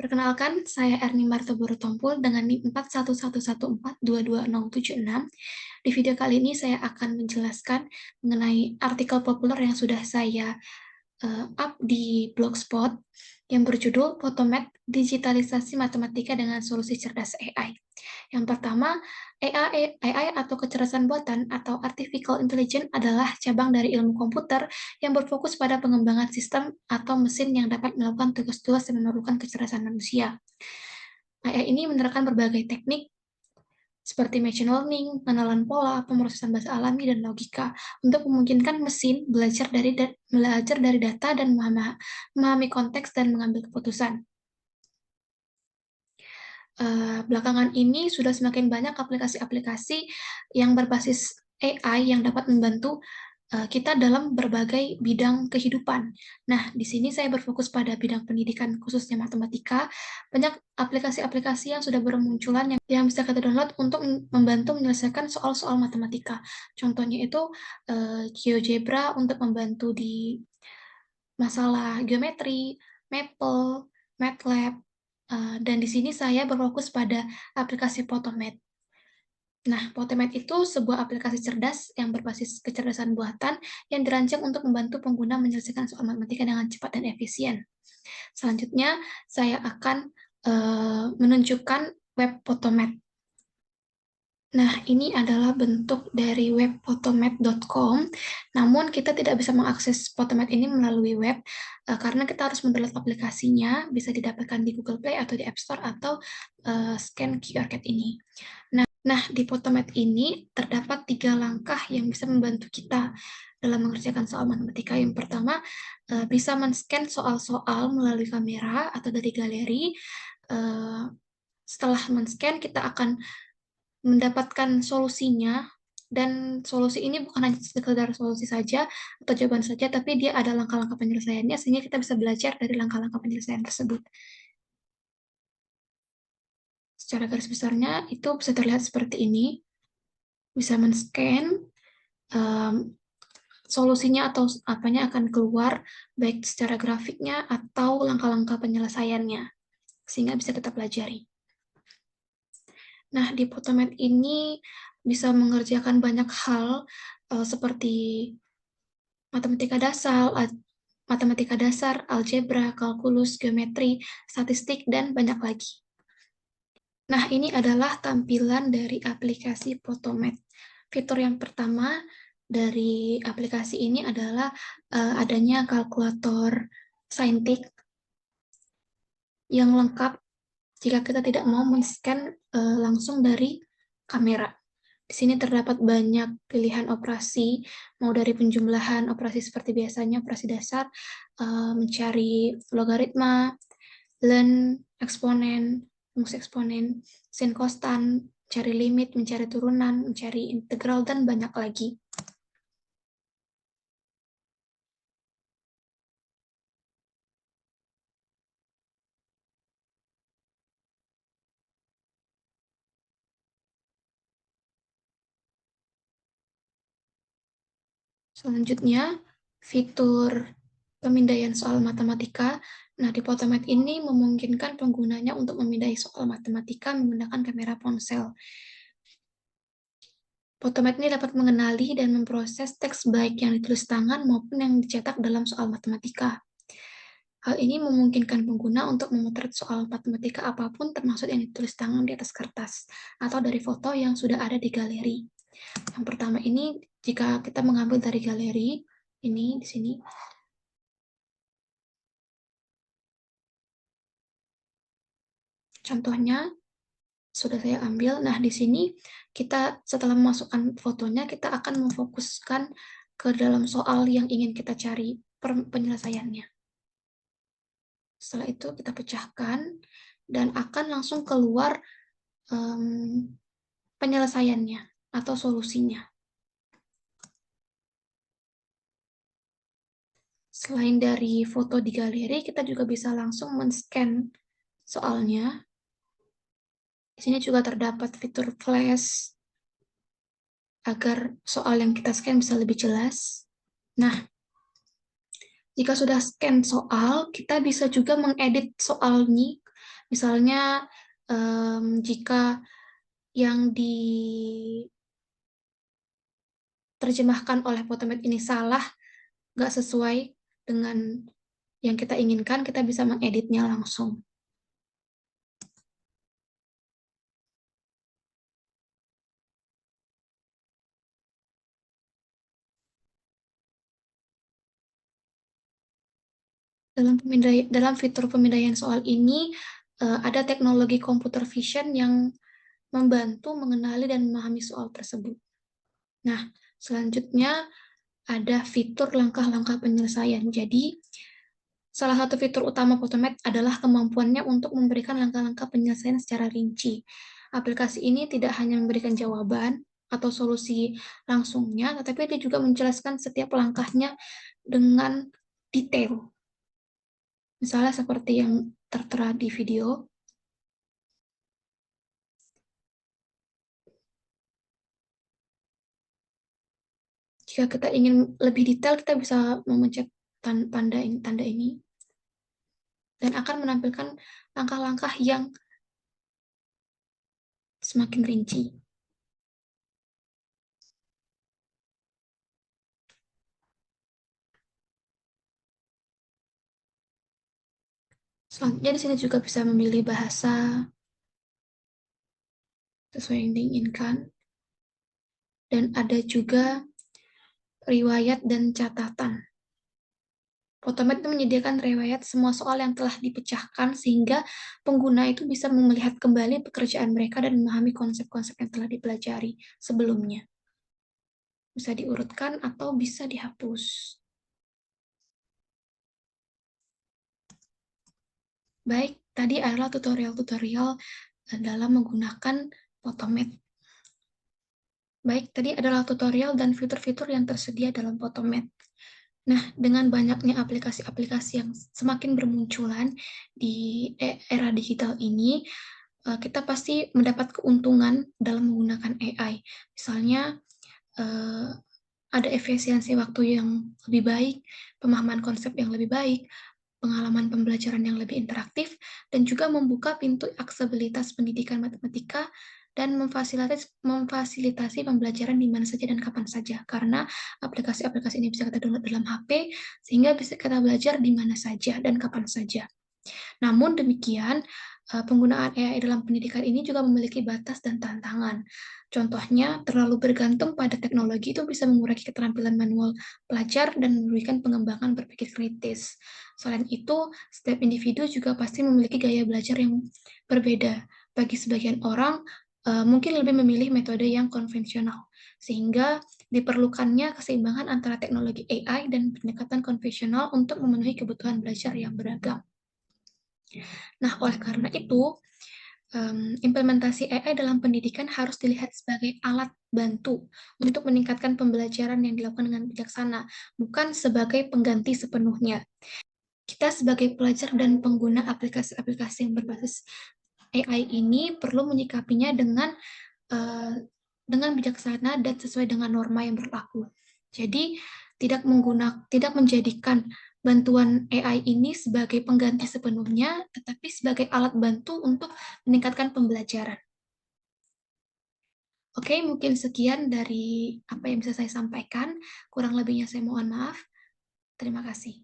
Perkenalkan, saya Erni Marta Borotompul dengan NIM 4111422076. Di video kali ini saya akan menjelaskan mengenai artikel populer yang sudah saya up di Blogspot yang berjudul Photomath Digitalisasi Matematika dengan Solusi Cerdas AI. Yang pertama, AI atau kecerdasan buatan atau Artificial Intelligence adalah cabang dari ilmu komputer yang berfokus pada pengembangan sistem atau mesin yang dapat melakukan tugas-tugas yang memerlukan kecerdasan manusia. AI ini menerapkan berbagai teknik seperti machine learning, pengenalan pola, pemrosesan bahasa alami, dan logika untuk memungkinkan mesin belajar dari data dan memahami konteks dan mengambil keputusan. Belakangan ini sudah semakin banyak aplikasi-aplikasi yang berbasis AI yang dapat membantu kita dalam berbagai bidang kehidupan. Nah, di sini saya berfokus pada bidang pendidikan, khususnya matematika. Banyak aplikasi-aplikasi yang sudah bermunculan yang bisa kita download untuk membantu menyelesaikan soal-soal matematika. Contohnya itu GeoGebra untuk membantu di masalah geometri, Maple, MATLAB, dan di sini saya berfokus pada aplikasi Photomath. Nah, Photomath itu sebuah aplikasi cerdas yang berbasis kecerdasan buatan yang dirancang untuk membantu pengguna menyelesaikan soal matematika dengan cepat dan efisien. Selanjutnya, saya akan menunjukkan web Photomath. Nah, ini adalah bentuk dari web photomath.com, namun kita tidak bisa mengakses Photomath ini melalui web, karena kita harus mendownload aplikasinya, bisa didapatkan di Google Play atau di App Store, atau scan QR Code ini. Nah, di Photomath ini terdapat 3 langkah yang bisa membantu kita dalam mengerjakan soal matematika. Yang pertama, bisa men-scan soal-soal melalui kamera atau dari galeri. Setelah men-scan, kita akan mendapatkan solusinya, dan solusi ini bukan hanya sekedar solusi saja atau jawaban saja, tapi dia ada langkah-langkah penyelesaiannya, sehingga kita bisa belajar dari langkah-langkah penyelesaian tersebut. Secara garis besarnya, itu bisa terlihat seperti ini. Bisa men-scan, solusinya atau apanya akan keluar, baik secara grafiknya atau langkah-langkah penyelesaiannya, sehingga bisa kita pelajari. Nah, di Photomath ini bisa mengerjakan banyak hal seperti matematika dasar, algebra, kalkulus, geometri, statistik, dan banyak lagi. Nah, ini adalah tampilan dari aplikasi Photomath. Fitur yang pertama dari aplikasi ini adalah adanya kalkulator saintik yang lengkap jika kita tidak mau men-scan langsung dari kamera. Di sini terdapat banyak pilihan operasi, mau dari penjumlahan operasi seperti biasanya, operasi dasar, mencari logaritma, ln, eksponen, fungsi eksponen, sin konstan, mencari limit, mencari turunan, mencari integral, dan banyak lagi. Selanjutnya, fitur pemindaian soal matematika. Nah, di Photomath ini memungkinkan penggunanya untuk memindai soal matematika menggunakan kamera ponsel. Photomath ini dapat mengenali dan memproses teks baik yang ditulis tangan maupun yang dicetak dalam soal matematika. Hal ini memungkinkan pengguna untuk memotret soal matematika apapun termasuk yang ditulis tangan di atas kertas atau dari foto yang sudah ada di galeri. Yang pertama ini, jika kita mengambil dari galeri, ini di sini. Contohnya, sudah saya ambil. Nah, di sini kita setelah memasukkan fotonya, kita akan memfokuskan ke dalam soal yang ingin kita cari penyelesaiannya. Setelah itu kita pecahkan, dan akan langsung keluar penyelesaiannya atau solusinya. Selain dari foto di galeri, kita juga bisa langsung men-scan soalnya. Di sini juga terdapat fitur flash agar soal yang kita scan bisa lebih jelas. Nah, jika sudah scan soal, kita bisa juga mengedit soal ini Misalnya, jika yang diterjemahkan oleh Photomath ini salah, nggak sesuai dengan yang kita inginkan, kita bisa mengeditnya langsung. Dalam fitur pemindaian soal ini, ada teknologi computer vision yang membantu mengenali dan memahami soal tersebut. Nah, selanjutnya ada fitur langkah-langkah penyelesaian. Jadi, salah satu fitur utama Photomath adalah kemampuannya untuk memberikan langkah-langkah penyelesaian secara rinci. Aplikasi ini tidak hanya memberikan jawaban atau solusi langsungnya, tetapi dia juga menjelaskan setiap langkahnya dengan detail. Misalnya seperti yang tertera di video. Jika kita ingin lebih detail, kita bisa memencet tanda ini dan akan menampilkan langkah-langkah yang semakin rinci. Selanjutnya di sini juga bisa memilih bahasa sesuai yang diinginkan. Dan ada juga riwayat dan catatan. Photomath itu menyediakan riwayat semua soal yang telah dipecahkan sehingga pengguna itu bisa melihat kembali pekerjaan mereka dan memahami konsep-konsep yang telah dipelajari sebelumnya. Bisa diurutkan atau bisa dihapus. Baik, tadi adalah tutorial-tutorial dalam menggunakan Photomath. Baik, tadi adalah tutorial dan fitur-fitur yang tersedia dalam Photomath. Nah, dengan banyaknya aplikasi-aplikasi yang semakin bermunculan di era digital ini, kita pasti mendapat keuntungan dalam menggunakan AI. Misalnya, ada efisiensi waktu yang lebih baik, pemahaman konsep yang lebih baik, pengalaman pembelajaran yang lebih interaktif, dan juga membuka pintu aksesibilitas pendidikan matematika dan memfasilitasi pembelajaran di mana saja dan kapan saja. Karena aplikasi-aplikasi ini bisa kita download dalam HP, sehingga bisa kita belajar di mana saja dan kapan saja. Namun demikian, penggunaan AI dalam pendidikan ini juga memiliki batas dan tantangan. Contohnya, terlalu bergantung pada teknologi itu bisa mengurangi keterampilan manual pelajar dan merugikan pengembangan berpikir kritis. Selain itu, setiap individu juga pasti memiliki gaya belajar yang berbeda. Bagi sebagian orang, mungkin lebih memilih metode yang konvensional, sehingga diperlukannya keseimbangan antara teknologi AI dan pendekatan konvensional untuk memenuhi kebutuhan belajar yang beragam. Nah, oleh karena itu, implementasi AI dalam pendidikan harus dilihat sebagai alat bantu untuk meningkatkan pembelajaran yang dilakukan dengan bijaksana, bukan sebagai pengganti sepenuhnya. Kita sebagai pelajar dan pengguna aplikasi-aplikasi yang berbasis AI ini perlu menyikapinya dengan bijaksana dan sesuai dengan norma yang berlaku. Jadi, tidak menjadikan bantuan AI ini sebagai pengganti sepenuhnya, tetapi sebagai alat bantu untuk meningkatkan pembelajaran. Oke, mungkin sekian dari apa yang bisa saya sampaikan. Kurang lebihnya saya mohon maaf. Terima kasih.